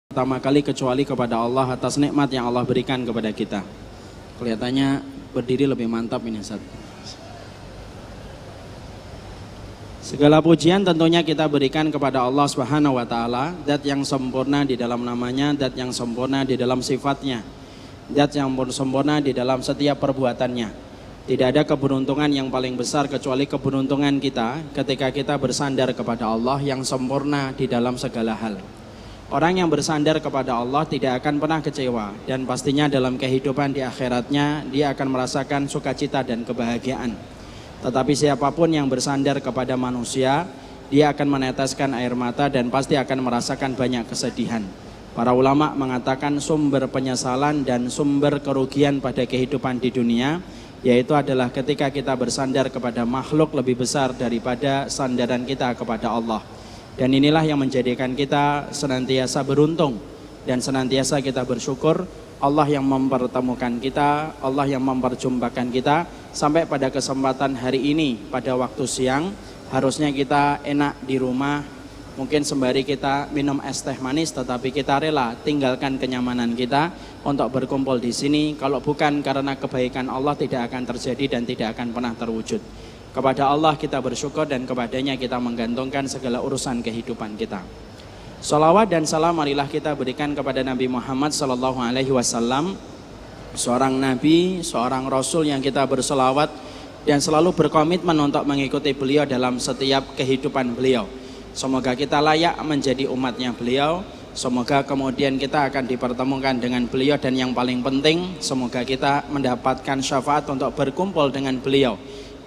pertama kali kecuali kepada Allah atas nikmat yang Allah berikan kepada kita. Kelihatannya berdiri lebih mantap ini Ustaz. Segala pujian tentunya kita berikan kepada Allah Subhanahu wa taala, zat yang sempurna di dalam namanya, zat yang sempurna di dalam sifatnya, zat yang sempurna di dalam setiap perbuatannya. Tidak ada keberuntungan yang paling besar kecuali keberuntungan kita ketika kita bersandar kepada Allah yang sempurna di dalam segala hal. Orang yang bersandar kepada Allah tidak akan pernah kecewa, dan pastinya dalam kehidupan di akhiratnya dia akan merasakan sukacita dan kebahagiaan. Tetapi siapapun yang bersandar kepada manusia, dia akan meneteskan air mata dan pasti akan merasakan banyak kesedihan. Para ulama mengatakan sumber penyesalan dan sumber kerugian pada kehidupan di dunia yaitu adalah ketika kita bersandar kepada makhluk lebih besar daripada sandaran kita kepada Allah. Dan inilah yang menjadikan kita senantiasa beruntung dan senantiasa kita bersyukur. Allah yang mempertemukan kita, Allah yang memperjumpakan kita sampai pada kesempatan hari ini pada waktu siang. Harusnya kita enak di rumah, mungkin sembari kita minum es teh manis, tetapi kita rela tinggalkan kenyamanan kita untuk berkumpul di sini. Kalau bukan karena kebaikan Allah tidak akan terjadi dan tidak akan pernah terwujud. Kepada Allah kita bersyukur dan kepadanya kita menggantungkan segala urusan kehidupan kita. Salawat dan salam marilah kita berikan kepada Nabi Muhammad SAW, seorang Nabi, seorang Rasul yang kita berselawat dan selalu berkomitmen untuk mengikuti beliau dalam setiap kehidupan beliau. Semoga kita layak menjadi umatnya beliau. Semoga kemudian kita akan dipertemukan dengan beliau dan yang paling penting semoga kita mendapatkan syafaat untuk berkumpul dengan beliau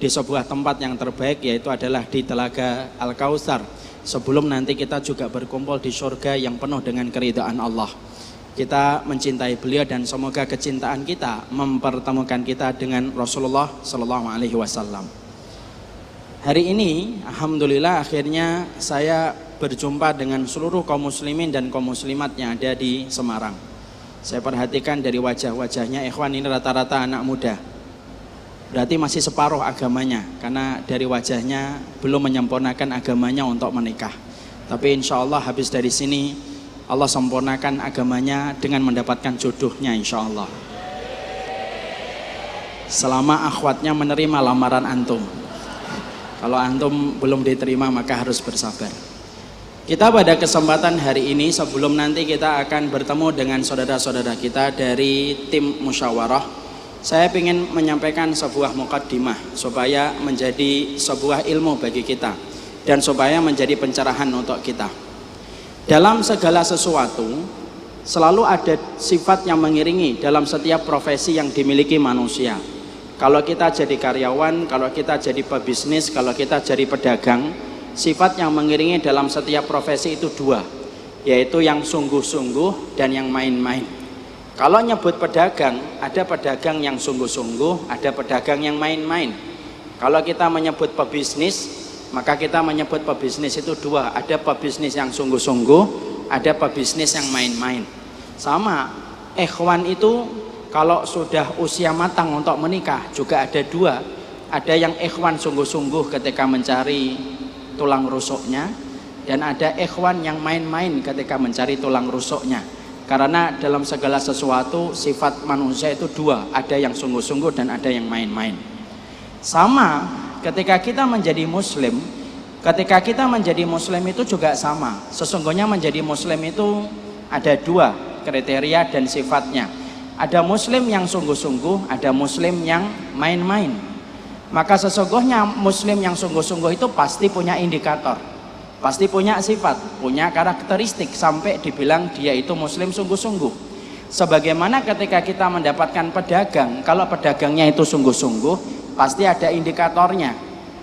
di sebuah tempat yang terbaik, yaitu adalah di Telaga Al-Kautsar, sebelum nanti kita juga berkumpul di surga yang penuh dengan keridhaan Allah. Kita mencintai beliau dan semoga kecintaan kita mempertemukan kita dengan Rasulullah SAW. Hari ini alhamdulillah akhirnya saya berjumpa dengan seluruh kaum muslimin dan kaum muslimat yang ada di Semarang. Saya perhatikan dari wajah-wajahnya ikhwan ini rata-rata anak muda. Berarti masih separuh agamanya, karena dari wajahnya belum menyempurnakan agamanya untuk menikah. Tapi insya Allah habis dari sini Allah sempurnakan agamanya dengan mendapatkan jodohnya insya Allah. Selama akhwatnya menerima lamaran antum. Kalau antum belum diterima maka harus bersabar. Kita pada kesempatan hari ini sebelum nanti kita akan bertemu dengan saudara-saudara kita dari tim musyawarah, saya ingin menyampaikan sebuah mukaddimah supaya menjadi sebuah ilmu bagi kita dan supaya menjadi pencerahan untuk kita. Dalam segala sesuatu selalu ada sifat yang mengiringi dalam setiap profesi yang dimiliki manusia. Kalau kita jadi karyawan, kalau kita jadi pebisnis, kalau kita jadi pedagang, sifat yang mengiringi dalam setiap profesi itu dua, yaitu yang sungguh-sungguh dan yang main-main. Kalau nyebut pedagang, ada pedagang yang sungguh-sungguh, ada pedagang yang main-main. Kalau kita menyebut pebisnis, maka kita menyebut pebisnis itu dua, ada pebisnis yang sungguh-sungguh, ada pebisnis yang main-main. Sama, ikhwan itu kalau sudah usia matang untuk menikah juga ada dua. Ada yang ikhwan sungguh-sungguh ketika mencari tulang rusuknya, dan ada ikhwan yang main-main ketika mencari tulang rusuknya. Karena dalam segala sesuatu sifat manusia itu dua, ada yang sungguh-sungguh dan ada yang main-main. Sama ketika kita menjadi muslim, itu juga sama. Sesungguhnya menjadi muslim itu ada dua kriteria dan sifatnya. Ada muslim yang sungguh-sungguh, ada muslim yang main-main. Maka sesungguhnya muslim yang sungguh-sungguh itu pasti punya indikator, pasti punya sifat, punya karakteristik sampai dibilang dia itu muslim sungguh-sungguh. Sebagaimana ketika kita mendapatkan pedagang, kalau pedagangnya itu sungguh-sungguh, pasti ada indikatornya.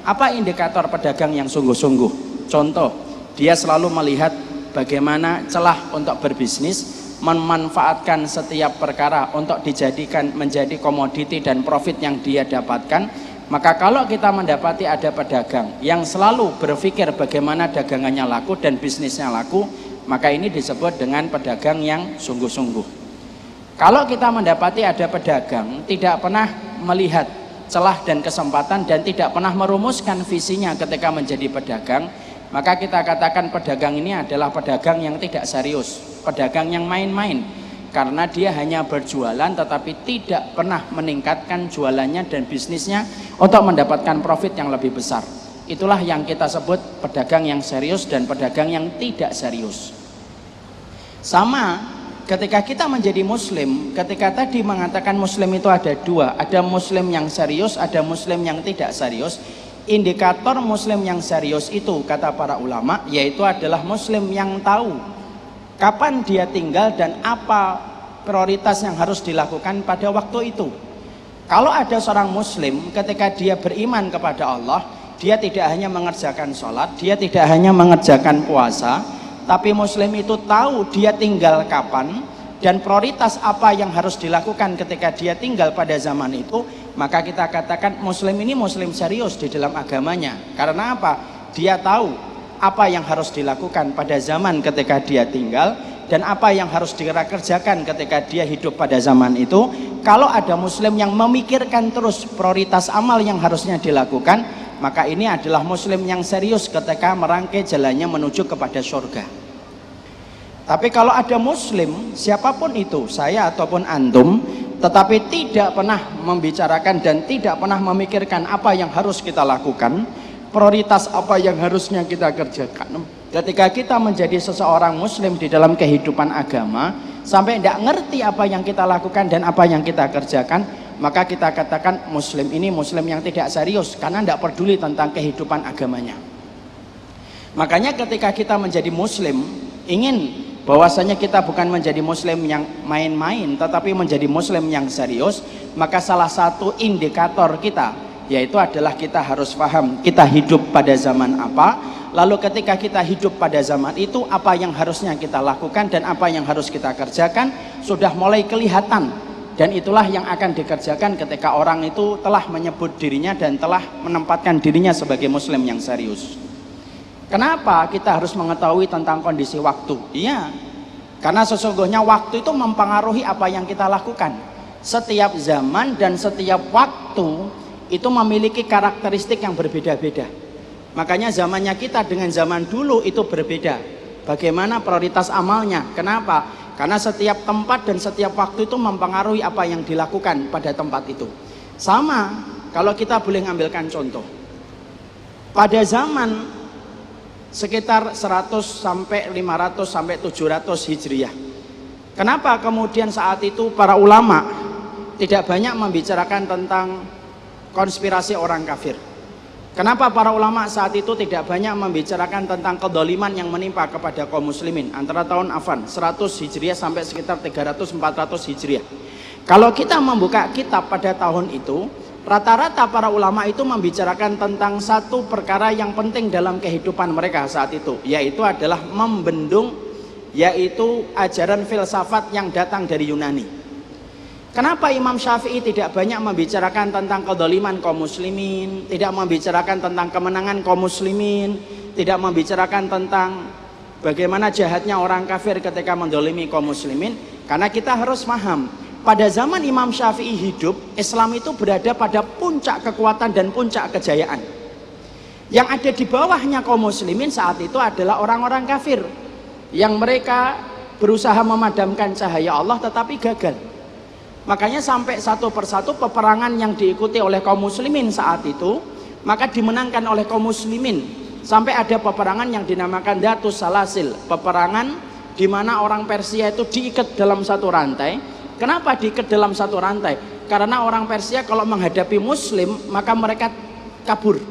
Apa indikator pedagang yang sungguh-sungguh? Contoh, dia selalu melihat bagaimana celah untuk berbisnis, memanfaatkan setiap perkara untuk dijadikan menjadi komoditi dan profit yang dia dapatkan. Maka kalau kita mendapati ada pedagang yang selalu berpikir bagaimana dagangannya laku dan bisnisnya laku, maka ini disebut dengan pedagang yang sungguh-sungguh. Kalau kita mendapati ada pedagang tidak pernah melihat celah dan kesempatan dan tidak pernah merumuskan visinya ketika menjadi pedagang, maka kita katakan pedagang ini adalah pedagang yang tidak serius. pedagang yang main-main, karena dia hanya berjualan tetapi tidak pernah meningkatkan jualannya dan bisnisnya untuk mendapatkan profit yang lebih besar. Itulah yang kita sebut pedagang yang serius dan pedagang yang tidak serius. Sama ketika kita menjadi muslim, ketika tadi mengatakan muslim itu ada dua, ada muslim yang serius, ada muslim yang tidak serius. Indikator muslim yang serius itu kata para ulama yaitu adalah muslim yang tahu kapan dia tinggal dan apa prioritas yang harus dilakukan pada waktu itu. Kalau ada seorang muslim ketika dia beriman kepada Allah, dia tidak hanya mengerjakan sholat, dia tidak hanya mengerjakan puasa, tapi muslim itu tahu dia tinggal kapan dan prioritas apa yang harus dilakukan ketika dia tinggal pada zaman itu. Maka kita katakan muslim ini muslim serius di dalam agamanya. Karena apa? Dia tahu apa yang harus dilakukan pada zaman ketika dia tinggal dan apa yang harus dikerjakan ketika dia hidup pada zaman itu. Kalau ada muslim yang memikirkan terus prioritas amal yang harusnya dilakukan, maka ini adalah muslim yang serius ketika merangkai jalannya menuju kepada surga. Tapi kalau ada muslim, siapapun itu, saya ataupun antum, tetapi tidak pernah membicarakan dan tidak pernah memikirkan apa yang harus kita lakukan, prioritas apa yang harusnya kita kerjakan. Ketika kita menjadi seseorang muslim di dalam kehidupan agama, sampai tidak ngerti apa yang kita lakukan dan apa yang kita kerjakan, maka kita katakan muslim ini muslim yang tidak serius karena tidak peduli tentang kehidupan agamanya. Makanya ketika kita menjadi muslim, ingin bahwasanya kita bukan menjadi muslim yang main-main tetapi menjadi muslim yang serius, maka salah satu indikator kita yaitu adalah kita harus paham kita hidup pada zaman apa, lalu ketika kita hidup pada zaman itu apa yang harusnya kita lakukan dan apa yang harus kita kerjakan sudah mulai kelihatan. Dan itulah yang akan dikerjakan ketika orang itu telah menyebut dirinya dan telah menempatkan dirinya sebagai muslim yang serius. Kenapa kita harus mengetahui tentang kondisi waktu? Iya, karena sesungguhnya waktu itu mempengaruhi apa yang kita lakukan. Setiap zaman dan setiap waktu itu memiliki karakteristik yang berbeda-beda. Makanya zamannya kita dengan zaman dulu itu berbeda. Bagaimana prioritas amalnya? Kenapa? Karena setiap tempat dan setiap waktu itu mempengaruhi apa yang dilakukan pada tempat itu. Sama, kalau kita boleh ngambilkan contoh. Pada zaman sekitar 100 sampai 500 sampai 700 Hijriah. Kenapa kemudian saat itu para ulama tidak banyak membicarakan tentang konspirasi orang kafir? Kenapa para ulama saat itu tidak banyak membicarakan tentang kedoliman yang menimpa kepada kaum muslimin antara tahun 100 Hijriah sampai sekitar 300-400 Hijriah? Kalau kita membuka kitab pada tahun itu, rata-rata para ulama itu membicarakan tentang satu perkara yang penting dalam kehidupan mereka saat itu, yaitu adalah membendung, yaitu ajaran filsafat yang datang dari Yunani. Kenapa Imam Syafi'i tidak banyak membicarakan tentang kedoliman kaum muslimin, tidak membicarakan tentang kemenangan kaum muslimin, tidak membicarakan tentang bagaimana jahatnya orang kafir ketika mendolimi kaum muslimin? Karena kita harus paham, pada zaman Imam Syafi'i hidup, Islam itu berada pada puncak kekuatan dan puncak kejayaan. Yang ada di bawahnya kaum muslimin saat itu adalah orang-orang kafir, yang mereka berusaha memadamkan cahaya Allah tetapi gagal. Makanya sampai satu persatu peperangan yang diikuti oleh kaum muslimin saat itu, maka dimenangkan oleh kaum muslimin. Sampai ada peperangan yang dinamakan Datus Salasil, peperangan di mana orang Persia itu diikat dalam satu rantai. Kenapa diikat dalam satu rantai? Karena orang Persia kalau menghadapi muslim maka mereka kabur.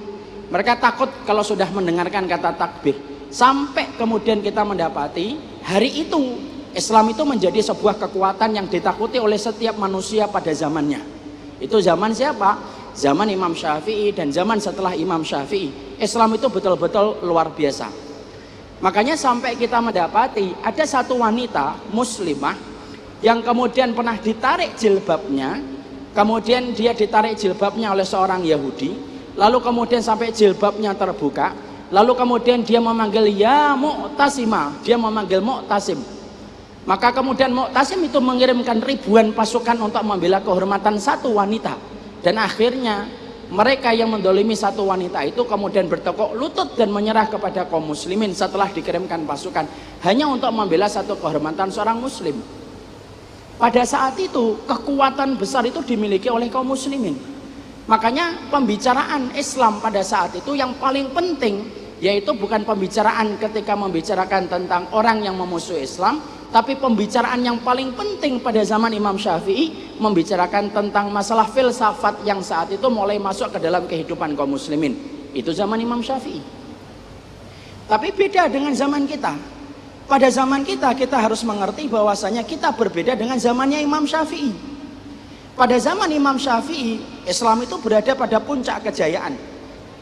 Mereka takut kalau sudah mendengarkan kata takbir. Sampai kemudian kita mendapati hari itu Islam itu menjadi sebuah kekuatan yang ditakuti oleh setiap manusia pada zamannya. Itu zaman siapa? Zaman Imam Syafi'i dan zaman setelah Imam Syafi'i. Islam itu betul-betul luar biasa. Makanya sampai kita mendapati ada satu wanita muslimah yang kemudian pernah ditarik jilbabnya, kemudian dia ditarik jilbabnya oleh seorang Yahudi, lalu kemudian sampai jilbabnya terbuka, lalu kemudian dia memanggil ya Mu'tasimah, dia memanggil Mu'tasim. Maka kemudian Mu'tasim itu mengirimkan ribuan pasukan untuk membela kehormatan satu wanita. Dan akhirnya mereka yang mendolimi satu wanita itu kemudian bertekuk lutut dan menyerah kepada kaum muslimin setelah dikirimkan pasukan hanya untuk membela satu kehormatan seorang muslim. Pada saat itu kekuatan besar itu dimiliki oleh kaum muslimin. Makanya pembicaraan Islam pada saat itu yang paling penting yaitu bukan pembicaraan ketika membicarakan tentang orang yang memusuhi Islam, tapi pembicaraan yang paling penting pada zaman Imam Syafi'i membicarakan tentang masalah filsafat yang saat itu mulai masuk ke dalam kehidupan kaum muslimin. Itu zaman Imam Syafi'i. Tapi beda dengan zaman kita. Pada zaman kita harus mengerti bahwasanya kita berbeda dengan zamannya Imam Syafi'i. Pada zaman Imam Syafi'i, Islam itu berada pada puncak kejayaan.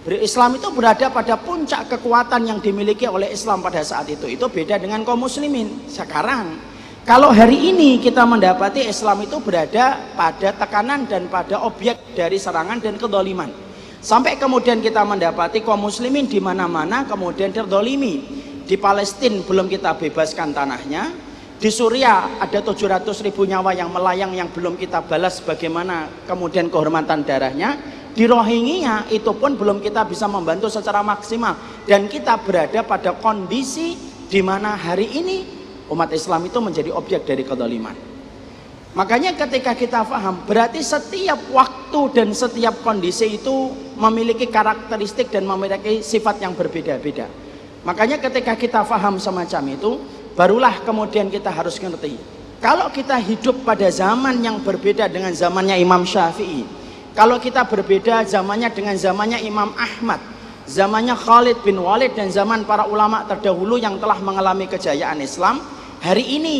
Islam itu berada pada puncak kekuatan yang dimiliki oleh Islam pada saat itu. Itu beda dengan kaum muslimin. Sekarang, kalau hari ini kita mendapati Islam itu berada pada tekanan dan pada objek dari serangan dan kedoliman. Sampai kemudian kita mendapati kaum muslimin di mana-mana kemudian terdolimi. Di Palestina belum kita bebaskan tanahnya. Di Suriah ada 700.000 nyawa yang melayang yang belum kita balas bagaimana kemudian kehormatan darahnya. Di Rohingya itu pun belum kita bisa membantu secara maksimal, dan kita berada pada kondisi di mana hari ini umat Islam itu menjadi objek dari kezaliman. Makanya ketika kita paham, berarti setiap waktu dan setiap kondisi itu memiliki karakteristik dan memiliki sifat yang berbeda-beda. Makanya ketika kita paham semacam itu, barulah kemudian kita harus ngerti. Kalau kita hidup pada zaman yang berbeda dengan zamannya Imam Syafi'i, kalau kita berbeda zamannya dengan zamannya Imam Ahmad, zamannya Khalid bin Walid dan zaman para ulama terdahulu yang telah mengalami kejayaan Islam, hari ini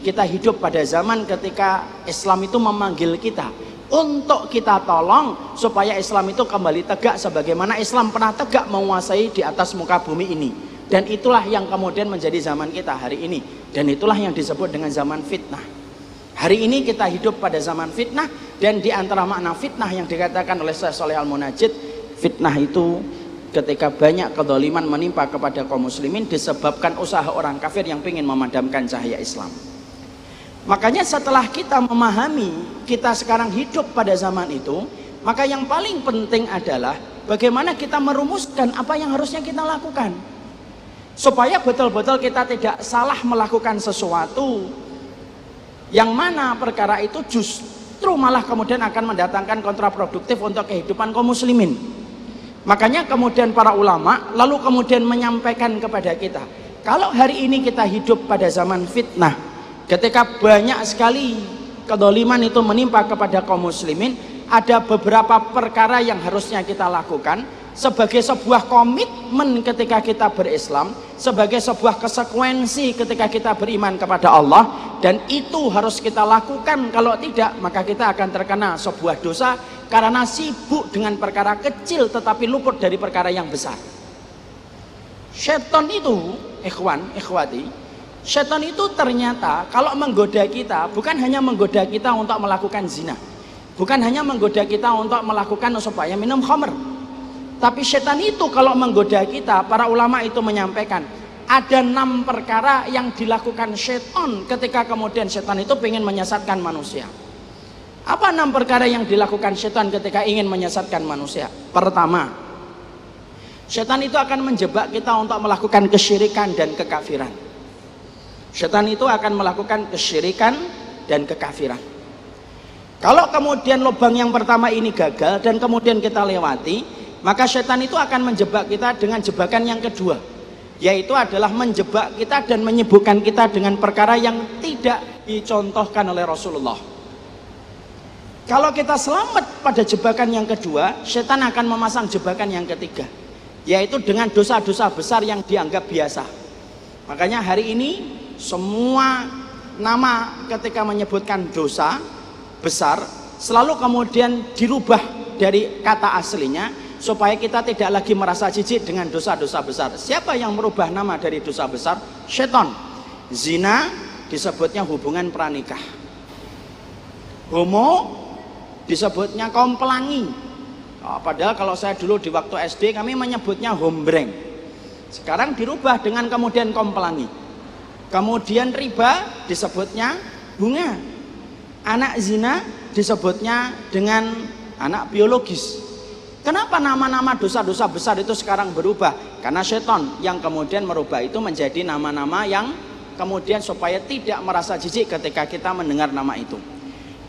kita hidup pada zaman ketika Islam itu memanggil kita untuk kita tolong supaya Islam itu kembali tegak sebagaimana Islam pernah tegak menguasai di atas muka bumi ini. Dan itulah yang kemudian menjadi zaman kita hari ini, dan itulah yang disebut dengan zaman fitnah. Hari ini kita hidup pada zaman fitnah, dan di antara makna fitnah yang dikatakan oleh Syekh Shalih Al-Munajjid, fitnah itu ketika banyak kezaliman menimpa kepada kaum muslimin disebabkan usaha orang kafir yang ingin memadamkan cahaya Islam. Makanya setelah kita memahami kita sekarang hidup pada zaman itu, maka yang paling penting adalah bagaimana kita merumuskan apa yang harusnya kita lakukan supaya betul-betul kita tidak salah melakukan sesuatu yang mana perkara itu justru malah kemudian akan mendatangkan kontraproduktif untuk kehidupan kaum muslimin. Makanya kemudian para ulama lalu kemudian menyampaikan kepada kita, kalau hari ini kita hidup pada zaman fitnah, ketika banyak sekali kedoliman itu menimpa kepada kaum muslimin, ada beberapa perkara yang harusnya kita lakukan sebagai sebuah komitmen ketika kita berislam, sebagai sebuah konsekuensi ketika kita beriman kepada Allah, dan itu harus kita lakukan. Kalau tidak, maka kita akan terkena sebuah dosa karena sibuk dengan perkara kecil tetapi luput dari perkara yang besar. Syaitan itu, ikhwan, ikhwati, syaitan itu ternyata kalau menggoda kita, bukan hanya menggoda kita untuk melakukan zina, bukan hanya menggoda kita untuk melakukan supaya minum khamr, tapi syaitan itu kalau menggoda kita, para ulama itu menyampaikan ada 6 perkara yang dilakukan syaitan ketika kemudian syaitan itu ingin menyesatkan manusia. Apa 6 perkara yang dilakukan syaitan ketika ingin menyesatkan manusia? Pertama, syaitan itu akan menjebak kita untuk melakukan kesyirikan dan kekafiran. Syaitan itu akan melakukan kesyirikan dan kekafiran. Kalau kemudian lubang yang pertama ini gagal dan kemudian kita lewati, maka syaitan itu akan menjebak kita dengan jebakan yang kedua, yaitu adalah menjebak kita dan menyibukkan kita dengan perkara yang tidak dicontohkan oleh Rasulullah. Kalau kita selamat pada jebakan yang kedua, syaitan akan memasang jebakan yang ketiga, yaitu dengan dosa-dosa besar yang dianggap biasa. Makanya hari ini semua nama ketika menyebutkan dosa besar selalu kemudian dirubah dari kata aslinya supaya kita tidak lagi merasa jijik dengan dosa-dosa besar. Siapa yang merubah nama dari dosa besar? Syaitan. Zina disebutnya hubungan pranikah. Homo disebutnya kaum pelangi. Padahal kalau saya dulu di waktu SD kami menyebutnya hombreng. Sekarang dirubah dengan kemudian kaum pelangi. Kemudian riba disebutnya bunga. Anak zina disebutnya dengan anak biologis. Kenapa nama-nama dosa-dosa besar itu sekarang berubah? Karena setan yang kemudian merubah itu menjadi nama-nama yang kemudian supaya tidak merasa jijik ketika kita mendengar nama itu.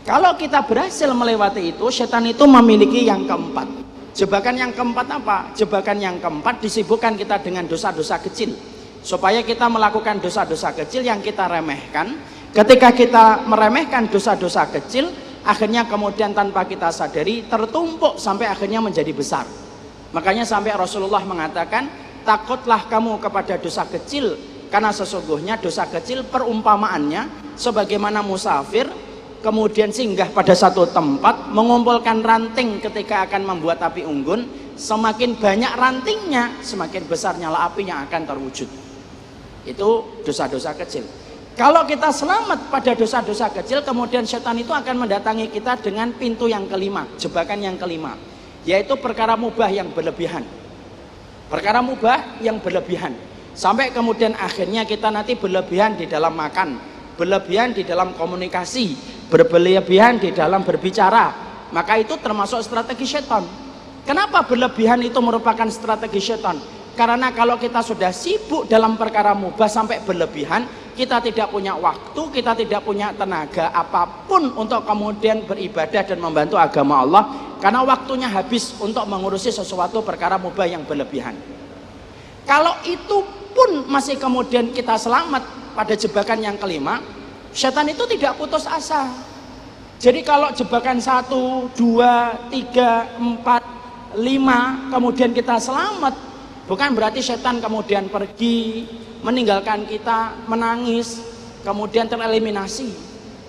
Kalau kita berhasil melewati itu, setan itu memiliki yang keempat. Jebakan yang keempat apa? Jebakan yang keempat disibukkan kita dengan dosa-dosa kecil. Supaya kita melakukan dosa-dosa kecil yang kita remehkan. Ketika kita meremehkan dosa-dosa kecil, akhirnya kemudian tanpa kita sadari tertumpuk sampai akhirnya menjadi besar. Makanya sampai Rasulullah mengatakan, takutlah kamu kepada dosa kecil, karena sesungguhnya dosa kecil perumpamaannya sebagaimana musafir kemudian singgah pada satu tempat mengumpulkan ranting ketika akan membuat api unggun. Semakin banyak rantingnya, semakin besar nyala api yang akan terwujud. Itu dosa-dosa kecil. Kalau kita selamat pada dosa-dosa kecil, kemudian setan itu akan mendatangi kita dengan pintu yang kelima, jebakan yang kelima, yaitu perkara mubah yang berlebihan. Perkara mubah yang berlebihan. Sampai kemudian akhirnya kita nanti berlebihan di dalam makan, berlebihan di dalam komunikasi, berlebihan di dalam berbicara. Maka itu termasuk strategi setan. Kenapa berlebihan itu merupakan strategi setan? Karena kalau kita sudah sibuk dalam perkara mubah sampai berlebihan, kita tidak punya waktu, kita tidak punya tenaga apapun untuk kemudian beribadah dan membantu agama Allah, karena waktunya habis untuk mengurusi sesuatu perkara mubah yang berlebihan. Kalau itu pun masih kemudian kita selamat pada jebakan yang kelima, setan itu tidak putus asa. Jadi kalau jebakan 1, 2, 3, 4, 5 kemudian kita selamat, bukan berarti setan kemudian pergi meninggalkan kita, menangis, kemudian tereliminasi.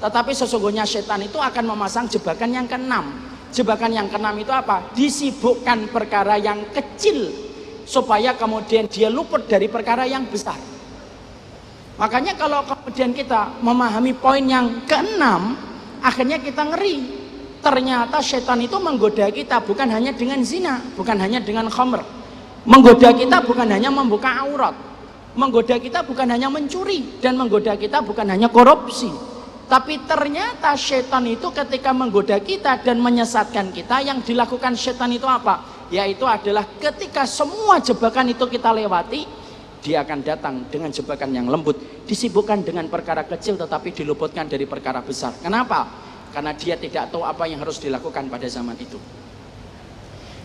Tetapi sesungguhnya setan itu akan memasang jebakan yang keenam. Jebakan yang keenam itu apa? Disibukkan perkara yang kecil supaya kemudian dia luput dari perkara yang besar. Makanya kalau kemudian kita memahami poin yang keenam, akhirnya kita ngeri. Ternyata setan itu menggoda kita bukan hanya dengan zina, bukan hanya dengan khamr. Menggoda kita bukan hanya membuka aurat, menggoda kita bukan hanya mencuri, dan menggoda kita bukan hanya korupsi. Tapi ternyata setan itu ketika menggoda kita dan menyesatkan kita, yang dilakukan setan itu apa? Yaitu adalah ketika semua jebakan itu kita lewati, dia akan datang dengan jebakan yang lembut, disibukkan dengan perkara kecil tetapi diluputkan dari perkara besar. Kenapa? Karena dia tidak tahu apa yang harus dilakukan pada zaman itu.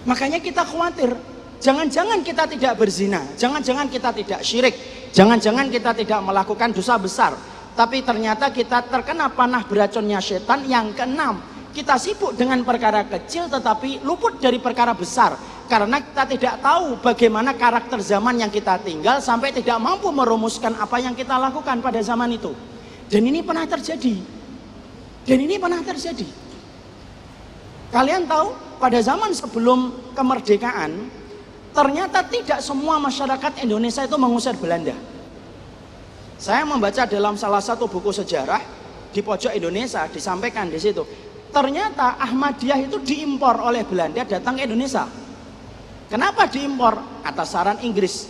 Makanya kita khawatir, jangan-jangan kita tidak berzina, jangan-jangan kita tidak syirik, jangan-jangan kita tidak melakukan dosa besar, tapi ternyata kita terkena panah beracunnya setan yang keenam. Kita sibuk dengan perkara kecil tetapi luput dari perkara besar, karena kita tidak tahu bagaimana karakter zaman yang kita tinggal sampai tidak mampu merumuskan apa yang kita lakukan pada zaman itu. Dan ini pernah terjadi. Kalian tahu pada zaman sebelum kemerdekaan, ternyata tidak semua masyarakat Indonesia itu mengusir Belanda. Saya membaca dalam salah satu buku sejarah di pojok Indonesia, disampaikan di situ, ternyata Ahmadiyah itu diimpor oleh Belanda datang ke Indonesia. Kenapa diimpor? Atas saran Inggris.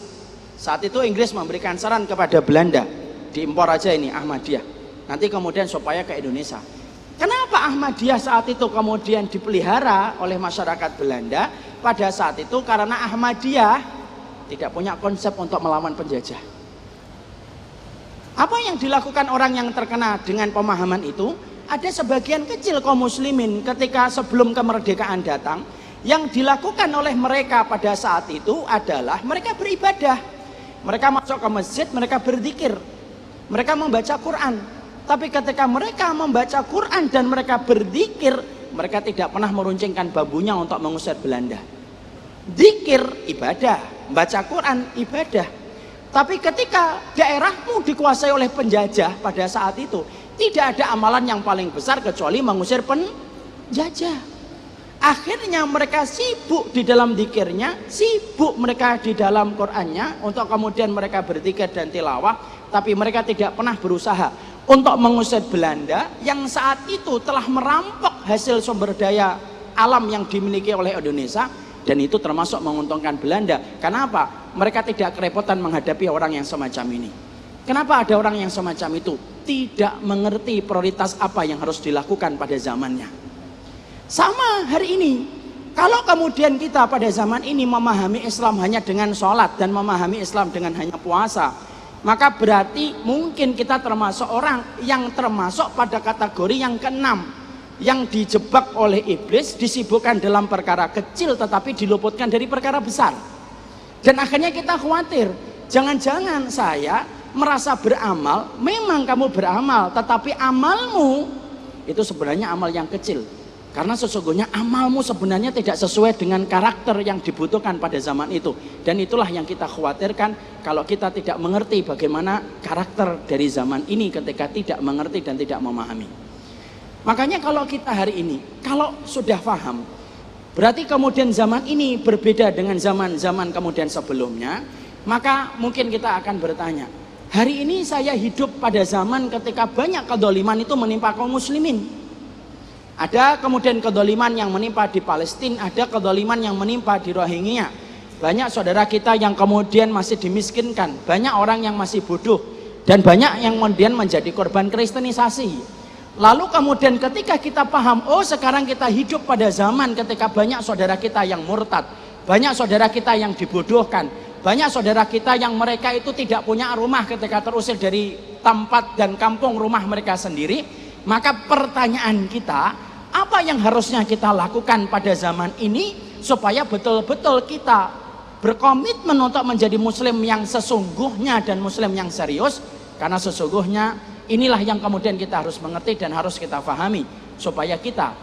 Saat itu Inggris memberikan saran kepada Belanda, diimpor aja ini Ahmadiyah, nanti kemudian supaya ke Indonesia. Kenapa Ahmadiyah saat itu kemudian dipelihara oleh masyarakat Belanda? Pada saat itu karena Ahmadiyah tidak punya konsep untuk melawan penjajah. Apa yang dilakukan orang yang terkena dengan pemahaman itu? Ada sebagian kecil kaum muslimin ketika sebelum kemerdekaan datang, yang dilakukan oleh mereka pada saat itu adalah mereka beribadah. Mereka masuk ke masjid, mereka berzikir, mereka membaca Quran. Tapi ketika mereka membaca Quran dan mereka berzikir, mereka tidak pernah meruncingkan bambunya untuk mengusir Belanda. Zikir ibadah, baca Quran ibadah. Tapi ketika daerahmu dikuasai oleh penjajah pada saat itu, tidak ada amalan yang paling besar kecuali mengusir penjajah. Akhirnya mereka sibuk di dalam zikirnya, sibuk mereka di dalam Qur'annya, untuk kemudian mereka berzikir dan tilawah. Tapi mereka tidak pernah berusaha untuk mengusir Belanda yang saat itu telah merampok hasil sumber daya alam yang dimiliki oleh Indonesia. Dan itu termasuk menguntungkan Belanda. Kenapa? Mereka tidak kerepotan menghadapi orang yang semacam ini. Kenapa ada orang yang semacam itu? Tidak mengerti prioritas apa yang harus dilakukan pada zamannya. Sama hari ini, Kalau kemudian kita pada zaman ini memahami Islam hanya dengan sholat dan memahami Islam dengan hanya puasa, maka berarti mungkin kita termasuk orang yang termasuk pada kategori yang keenam, yang dijebak oleh iblis, disibukkan dalam perkara kecil tetapi diluputkan dari perkara besar. Dan akhirnya kita khawatir, jangan-jangan saya merasa beramal, memang kamu beramal, tetapi amalmu itu sebenarnya amal yang kecil. Karena sesungguhnya amalmu sebenarnya tidak sesuai dengan karakter yang dibutuhkan pada zaman itu. Dan itulah yang kita khawatirkan kalau kita tidak mengerti bagaimana karakter dari zaman ini ketika tidak mengerti dan tidak memahami. Makanya kalau kita hari ini, kalau sudah paham, berarti kemudian zaman ini berbeda dengan zaman-zaman kemudian sebelumnya, maka mungkin kita akan bertanya, hari ini saya hidup pada zaman ketika banyak kedoliman itu menimpa kaum muslimin. Ada kemudian kedoliman yang menimpa di Palestina, ada kedoliman yang menimpa di Rohingya. Banyak saudara kita yang kemudian masih dimiskinkan, banyak orang yang masih bodoh, dan banyak yang kemudian menjadi korban kristenisasi. Lalu kemudian ketika kita paham, oh sekarang kita hidup pada zaman ketika banyak saudara kita yang murtad, banyak saudara kita yang dibodohkan, banyak saudara kita yang mereka itu tidak punya rumah ketika terusir dari tempat dan kampung rumah mereka sendiri. Maka pertanyaan kita, apa yang harusnya kita lakukan pada zaman ini supaya betul-betul kita berkomitmen untuk menjadi muslim yang sesungguhnya dan muslim yang serius. Karena sesungguhnya inilah yang kemudian kita harus mengerti dan harus kita pahami, supaya kita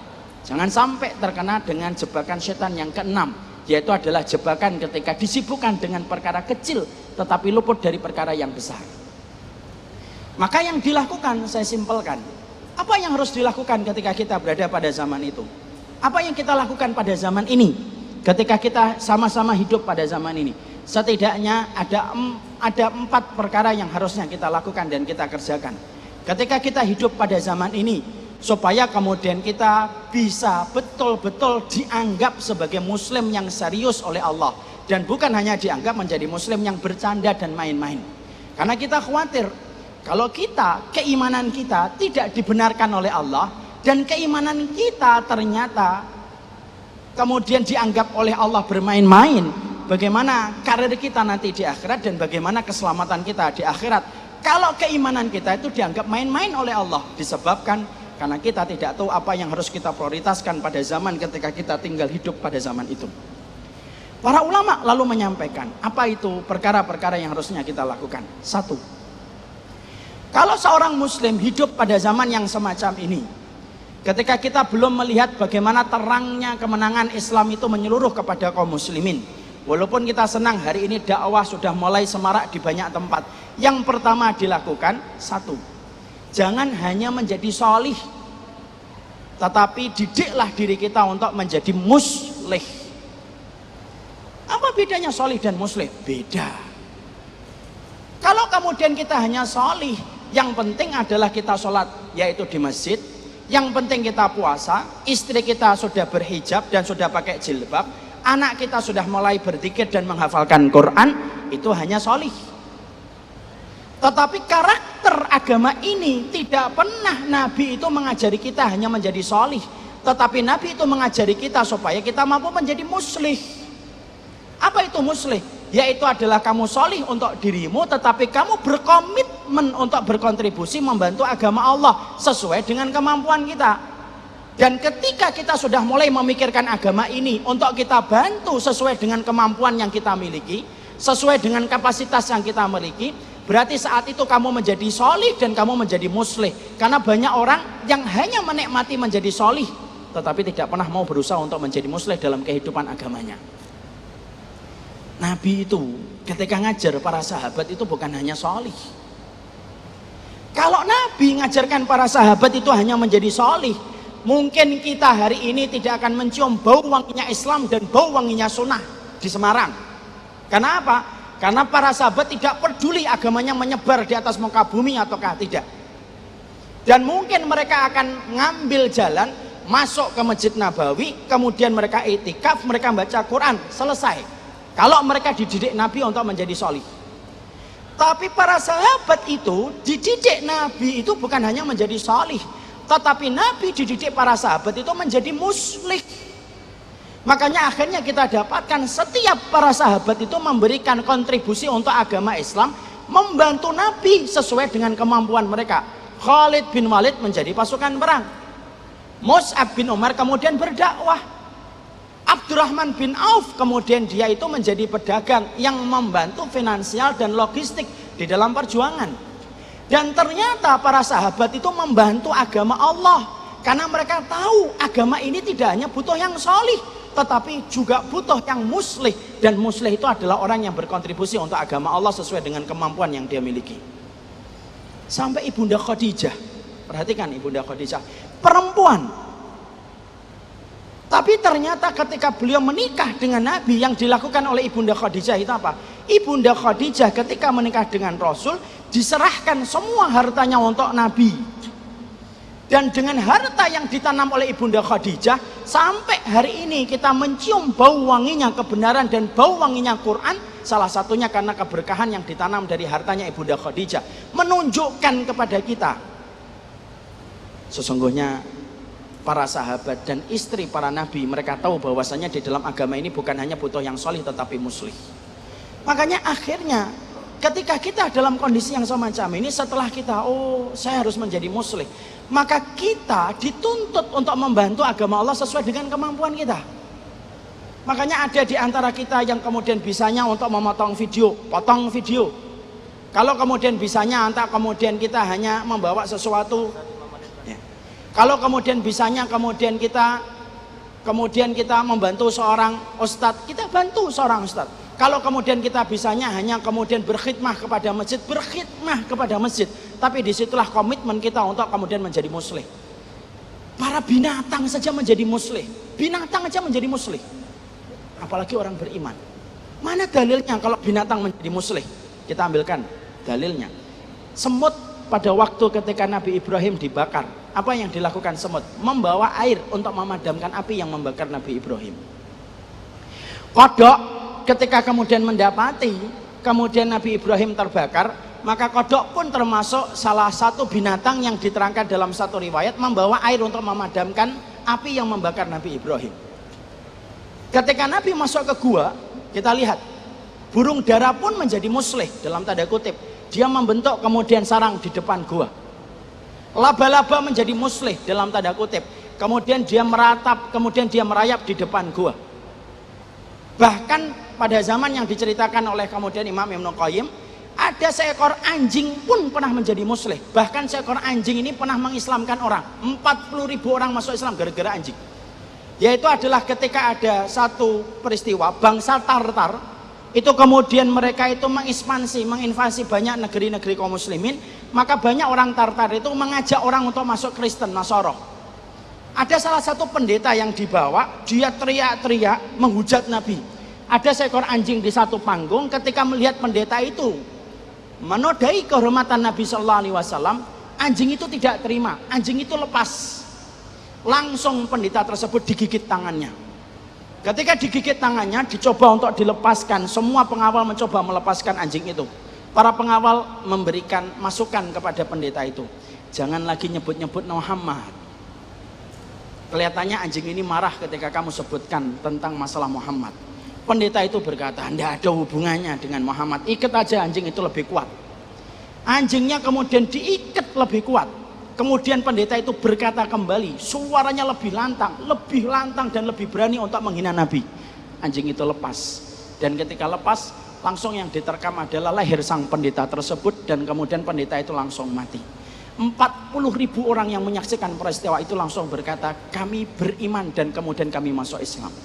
jangan sampai terkena dengan jebakan setan yang keenam, yaitu adalah jebakan ketika disibukkan dengan perkara kecil tetapi luput dari perkara yang besar. Maka yang dilakukan, saya simpelkan, apa yang harus dilakukan ketika kita berada pada zaman itu? Apa yang kita lakukan pada zaman ini? Ketika kita sama-sama hidup pada zaman ini, setidaknya ada 4 perkara yang harusnya kita lakukan dan kita kerjakan. Ketika kita hidup pada zaman ini, supaya kemudian kita bisa betul-betul dianggap sebagai muslim yang serius oleh Allah, dan bukan hanya dianggap menjadi muslim yang bercanda dan main-main. Karena kita khawatir kalau keimanan kita tidak dibenarkan oleh Allah, dan keimanan kita ternyata kemudian dianggap oleh Allah bermain-main, bagaimana karir kita nanti di akhirat dan bagaimana keselamatan kita di akhirat kalau keimanan kita itu dianggap main-main oleh Allah, disebabkan karena kita tidak tahu apa yang harus kita prioritaskan pada zaman ketika kita tinggal hidup pada zaman itu. Para ulama lalu menyampaikan, apa itu perkara-perkara yang harusnya kita lakukan? 1. Kalau seorang muslim hidup pada zaman yang semacam ini, ketika kita belum melihat bagaimana terangnya kemenangan Islam itu menyeluruh kepada kaum muslimin, walaupun kita senang hari ini dakwah sudah mulai semarak di banyak tempat, yang pertama dilakukan, 1, jangan hanya menjadi sholih, tetapi didiklah diri kita untuk menjadi muslih. Apa bedanya sholih dan muslih? Beda. Kalau kemudian kita hanya sholih, yang penting adalah kita sholat, yaitu di masjid. Yang penting kita puasa, istri kita sudah berhijab dan sudah pakai jilbab, anak kita sudah mulai berzikir dan menghafalkan Quran, itu hanya sholih. Tetapi karakter agama ini tidak pernah Nabi itu mengajari kita hanya menjadi sholih, tetapi Nabi itu mengajari kita supaya kita mampu menjadi muslih. Apa itu muslih? Yaitu adalah kamu sholih untuk dirimu, tetapi kamu berkomitmen untuk berkontribusi membantu agama Allah sesuai dengan kemampuan kita. Dan ketika kita sudah mulai memikirkan agama ini untuk kita bantu sesuai dengan kemampuan yang kita miliki, sesuai dengan kapasitas yang kita miliki, berarti saat itu kamu menjadi sholih dan kamu menjadi muslih. Karena banyak orang yang hanya menikmati menjadi sholih, tetapi tidak pernah mau berusaha untuk menjadi muslih dalam kehidupan agamanya. Nabi itu ketika ngajar para sahabat itu bukan hanya sholih. Kalau Nabi ngajarkan para sahabat itu hanya menjadi sholih, mungkin kita hari ini tidak akan mencium bau wanginya Islam dan bau wanginya sunnah di Semarang. Karena apa? Karena para sahabat tidak peduli agamanya menyebar di atas muka bumi ataukah tidak. Dan mungkin mereka akan ngambil jalan masuk ke Masjid Nabawi, kemudian mereka itikaf, mereka baca Quran, selesai. Kalau mereka dididik Nabi untuk menjadi sholih. Tapi para sahabat itu dididik Nabi itu bukan hanya menjadi sholih, tetapi Nabi dididik para sahabat itu menjadi muslih. Makanya akhirnya kita dapatkan setiap para sahabat itu memberikan kontribusi untuk agama Islam, membantu Nabi sesuai dengan kemampuan mereka. Khalid bin Walid menjadi pasukan perang, Mus'ab bin Umar kemudian berdakwah, Abdurrahman bin Auf kemudian dia itu menjadi pedagang yang membantu finansial dan logistik di dalam perjuangan. Dan ternyata para sahabat itu membantu agama Allah, karena mereka tahu agama ini tidak hanya butuh yang solih, tetapi juga butuh yang muslih. Dan muslih itu adalah orang yang berkontribusi untuk agama Allah sesuai dengan kemampuan yang dia miliki. Sampai Ibunda Khadijah, perhatikan Ibunda Khadijah, perempuan, tapi ternyata ketika beliau menikah dengan Nabi, yang dilakukan oleh Ibunda Khadijah itu apa? Ibunda Khadijah ketika menikah dengan Rasul, diserahkan semua hartanya untuk Nabi. Dan dengan harta yang ditanam oleh Ibunda Khadijah, sampai hari ini kita mencium bau wanginya kebenaran dan bau wanginya Quran. Salah satunya karena keberkahan yang ditanam dari hartanya Ibunda Khadijah, menunjukkan kepada kita sesungguhnya para sahabat dan istri para nabi, mereka tahu bahwasanya di dalam agama ini bukan hanya butuh yang solih tetapi muslih. Makanya akhirnya ketika kita dalam kondisi yang semacam ini, setelah kita saya harus menjadi muslih, maka kita dituntut untuk membantu agama Allah sesuai dengan kemampuan kita. Makanya ada di antara kita yang kemudian bisanya untuk memotong video, potong video. Kalau kemudian bisanya kemudian kita hanya membawa sesuatu. Kalau kemudian bisanya kemudian kita membantu seorang ustadz, kita bantu seorang ustadz. Kalau kemudian kita bisanya hanya kemudian berkhidmah kepada masjid, berkhidmah kepada masjid. Tapi disitulah komitmen kita untuk kemudian menjadi muslih. Para binatang saja menjadi muslih, binatang saja menjadi muslih, apalagi orang beriman. Mana dalilnya kalau binatang menjadi muslih? Kita ambilkan dalilnya. Semut pada waktu ketika Nabi Ibrahim dibakar, apa yang dilakukan semut? Membawa air untuk memadamkan api yang membakar Nabi Ibrahim. Kodok ketika kemudian mendapati kemudian Nabi Ibrahim terbakar, maka kodok pun termasuk salah satu binatang yang diterangkan dalam satu riwayat membawa air untuk memadamkan api yang membakar Nabi Ibrahim. Ketika Nabi masuk ke gua, kita lihat burung dara pun menjadi muslih dalam tanda kutip. Dia membentuk kemudian sarang di depan gua. Laba-laba menjadi muslih dalam tanda kutip. Kemudian dia meratap, kemudian dia merayap di depan gua. Bahkan pada zaman yang diceritakan oleh kemudian Imam Ibnu Qayyim, ada seekor anjing pun pernah menjadi muslih. Bahkan seekor anjing ini pernah mengislamkan orang. 40.000 orang masuk Islam gara-gara anjing. Yaitu adalah ketika ada satu peristiwa bangsa Tartar itu kemudian mereka itu menginvasi banyak negeri-negeri kaum muslimin, maka banyak orang Tartar itu mengajak orang untuk masuk Kristen, Nasara. Ada salah satu pendeta yang dibawa, dia teriak-teriak menghujat Nabi. Ada seekor anjing di satu panggung, ketika melihat pendeta itu menodai kehormatan Nabi Sallallahu Alaihi Wasallam, anjing itu tidak terima, anjing itu lepas. Langsung pendeta tersebut digigit tangannya. Ketika digigit tangannya, dicoba untuk dilepaskan. Semua pengawal mencoba melepaskan anjing itu. Para pengawal memberikan masukan kepada pendeta itu, jangan lagi nyebut-nyebut Muhammad. Kelihatannya anjing ini marah ketika kamu sebutkan tentang masalah Muhammad. Pendeta itu berkata, tidak ada hubungannya dengan Muhammad. Ikat aja anjing itu lebih kuat. Anjingnya kemudian diikat lebih kuat. Kemudian pendeta itu berkata kembali, suaranya lebih lantang dan lebih berani untuk menghina Nabi. Anjing itu lepas. Dan ketika lepas, langsung yang diterkam adalah leher sang pendeta tersebut, dan kemudian pendeta itu langsung mati. 40.000 orang yang menyaksikan peristiwa itu langsung berkata, kami beriman dan kemudian kami masuk Islam.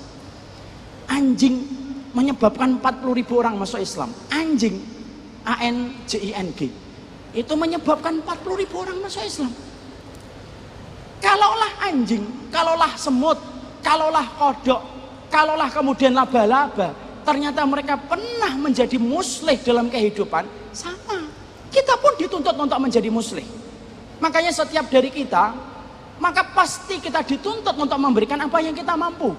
Anjing menyebabkan 40.000 orang masuk Islam. Anjing, ANJING, itu menyebabkan 40.000 orang masuk Islam. Kalaulah anjing, kalaulah semut, kalaulah kodok, kalaulah kemudian laba-laba, ternyata mereka pernah menjadi muslih dalam kehidupan, sama. Kita pun dituntut untuk menjadi muslih. Makanya setiap dari kita, maka pasti kita dituntut untuk memberikan apa yang kita mampu.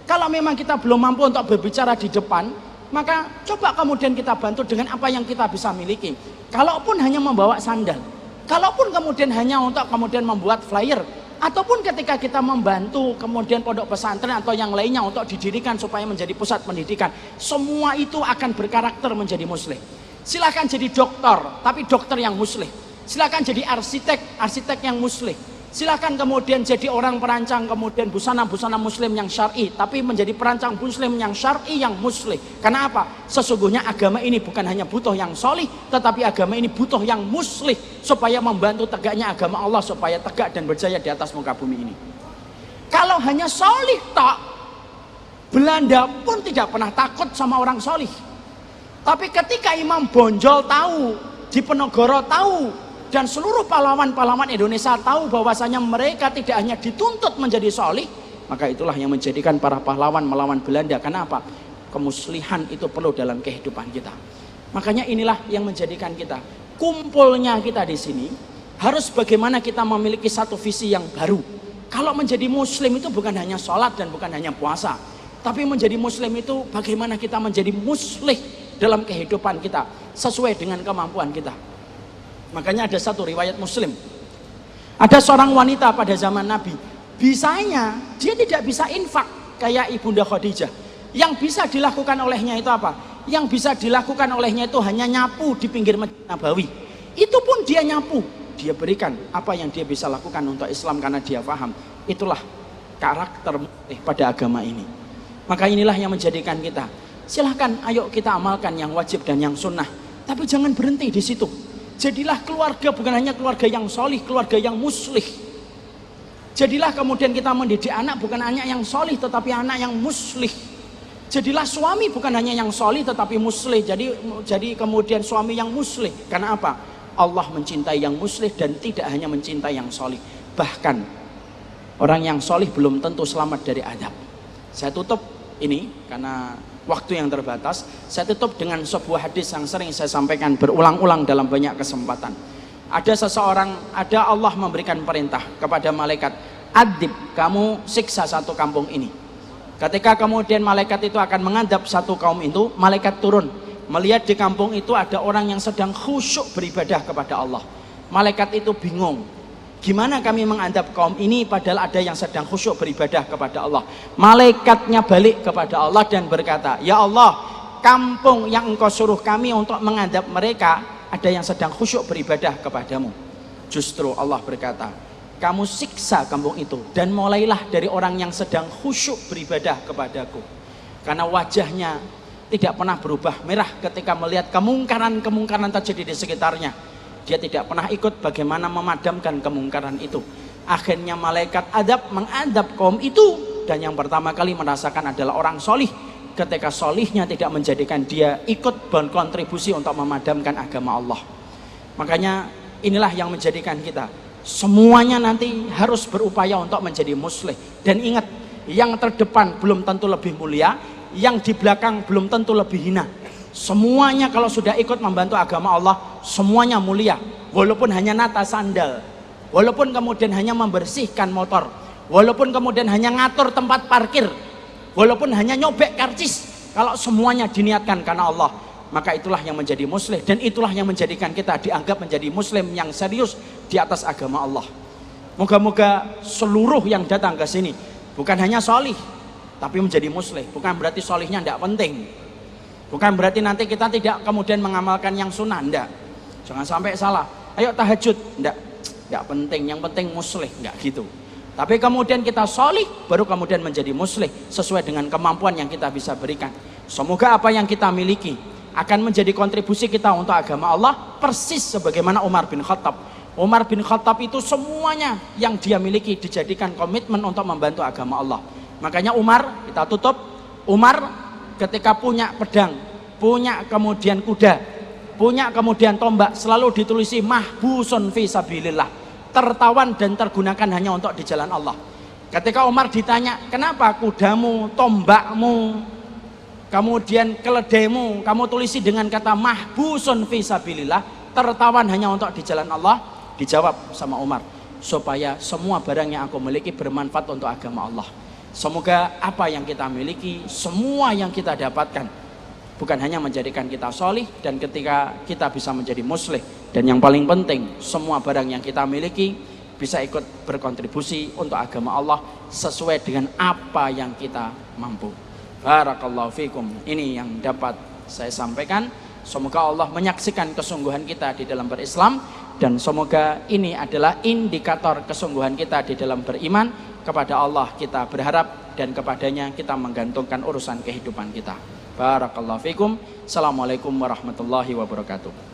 Kalau memang kita belum mampu untuk berbicara di depan, maka coba kemudian kita bantu dengan apa yang kita bisa miliki. Kalaupun hanya membawa sandal, kalaupun kemudian hanya untuk kemudian membuat flyer, Ataupun ketika kita membantu kemudian pondok pesantren atau yang lainnya untuk didirikan supaya menjadi pusat pendidikan, semua itu akan berkarakter menjadi muslim. Silakan jadi dokter, tapi dokter yang muslim. Silakan jadi arsitek, arsitek yang muslim. Silakan kemudian jadi orang perancang kemudian busana-busana muslim yang syar'i, tapi menjadi perancang muslim yang syar'i yang muslim. Karena apa? Sesungguhnya agama ini bukan hanya butuh yang solih, tetapi agama ini butuh yang muslim supaya membantu tegaknya agama Allah, supaya tegak dan berjaya di atas muka bumi ini. Kalau hanya solih tak, Belanda pun tidak pernah takut sama orang solih. Tapi ketika Imam Bonjol tahu, Diponegoro tahu, dan seluruh pahlawan-pahlawan Indonesia tahu bahwasanya mereka tidak hanya dituntut menjadi solih, maka itulah yang menjadikan para pahlawan melawan Belanda. Kenapa? Kemuslihan itu perlu dalam kehidupan kita. Makanya inilah yang menjadikan kita, kumpulnya kita di sini harus bagaimana kita memiliki satu visi yang baru. Kalau menjadi muslim itu bukan hanya sholat dan bukan hanya puasa, tapi menjadi muslim itu bagaimana kita menjadi muslih dalam kehidupan kita sesuai dengan kemampuan kita. Makanya ada satu riwayat Muslim. Ada seorang wanita pada zaman Nabi, bisanya dia tidak bisa infak kayak Ibunda Khadijah. Yang bisa dilakukan olehnya itu apa? Yang bisa dilakukan olehnya itu hanya nyapu di pinggir Masjid Nabawi. Itu pun dia nyapu, dia berikan apa yang dia bisa lakukan untuk Islam karena dia paham. Itulah karakter pada agama ini. Maka inilah yang menjadikan kita. Silahkan, ayo kita amalkan yang wajib dan yang sunnah. Tapi jangan berhenti di situ. Jadilah keluarga bukan hanya keluarga yang solih, keluarga yang muslih. Jadilah kemudian kita mendidik anak bukan hanya yang solih tetapi anak yang muslih. Jadilah suami bukan hanya yang solih tetapi muslih. Jadi kemudian suami yang muslih. Karena apa? Allah mencintai yang muslih dan tidak hanya mencintai yang solih. Bahkan orang yang solih belum tentu selamat dari adab. Saya tutup ini karena waktu yang terbatas. Saya tutup dengan sebuah hadis yang sering saya sampaikan berulang-ulang dalam banyak kesempatan. Ada Allah memberikan perintah kepada malaikat, adib, kamu siksa satu kampung ini. Ketika kemudian malaikat itu akan mengadab satu kaum itu, malaikat turun melihat di kampung itu ada orang yang sedang khusyuk beribadah kepada Allah. Malaikat itu bingung, gimana kami mengadab kaum ini padahal ada yang sedang khusyuk beribadah kepada Allah. Malaikatnya balik kepada Allah dan berkata, ya Allah, kampung yang engkau suruh kami untuk mengadab mereka ada yang sedang khusyuk beribadah kepadamu. Justru Allah berkata, kamu siksa kampung itu dan mulailah dari orang yang sedang khusyuk beribadah kepadaku. Karena wajahnya tidak pernah berubah merah ketika melihat kemungkaran-kemungkaran terjadi di sekitarnya. Dia tidak pernah ikut bagaimana memadamkan kemungkaran itu. Akhirnya malaikat adab mengadab kaum itu, dan yang pertama kali merasakan adalah orang solih. Ketika solihnya tidak menjadikan dia ikut berkontribusi untuk memadamkan agama Allah. Makanya inilah yang menjadikan kita semuanya nanti harus berupaya untuk menjadi muslih. Dan ingat, yang terdepan belum tentu lebih mulia, yang di belakang belum tentu lebih hina. Semuanya kalau sudah ikut membantu agama Allah, semuanya mulia. Walaupun hanya nata sandal, walaupun kemudian hanya membersihkan motor, walaupun kemudian hanya ngatur tempat parkir, walaupun hanya nyobek karcis, kalau semuanya diniatkan karena Allah, maka itulah yang menjadi muslim. Dan itulah yang menjadikan kita dianggap menjadi muslim yang serius di atas agama Allah. Moga-moga seluruh yang datang ke sini bukan hanya solih, tapi menjadi muslim. Bukan berarti solihnya tidak penting, bukan berarti nanti kita tidak kemudian mengamalkan yang sunnah, enggak. Jangan sampai salah. Ayo tahajud, enggak penting, yang penting muslih, enggak gitu. Tapi kemudian kita solih, baru kemudian menjadi muslih sesuai dengan kemampuan yang kita bisa berikan. Semoga apa yang kita miliki akan menjadi kontribusi kita untuk agama Allah, persis sebagaimana Umar bin Khattab. Umar bin Khattab itu semuanya yang dia miliki dijadikan komitmen untuk membantu agama Allah. Makanya Umar, kita tutup, Umar ketika punya pedang, punya kemudian kuda, punya kemudian tombak, selalu ditulisi mahbusun fi sabilillah, tertawan dan tergunakan hanya untuk di jalan Allah. Ketika Umar ditanya, kenapa kudamu, tombakmu, kemudian keledaimu kamu tulisi dengan kata mahbusun fi sabilillah, tertawan hanya untuk di jalan Allah? Dijawab sama Umar, supaya semua barang yang aku miliki bermanfaat untuk agama Allah. Semoga apa yang kita miliki, semua yang kita dapatkan, bukan hanya menjadikan kita solih, dan ketika kita bisa menjadi muslih. Dan yang paling penting, semua barang yang kita miliki bisa ikut berkontribusi untuk agama Allah sesuai dengan apa yang kita mampu. Barakallahu fikum. Ini yang dapat saya sampaikan. Semoga Allah menyaksikan kesungguhan kita di dalam berislam, dan semoga ini adalah indikator kesungguhan kita di dalam beriman. Kepada Allah kita berharap dan kepadanya kita menggantungkan urusan kehidupan kita. Barakallahu fikum. Assalamualaikum warahmatullahi wabarakatuh.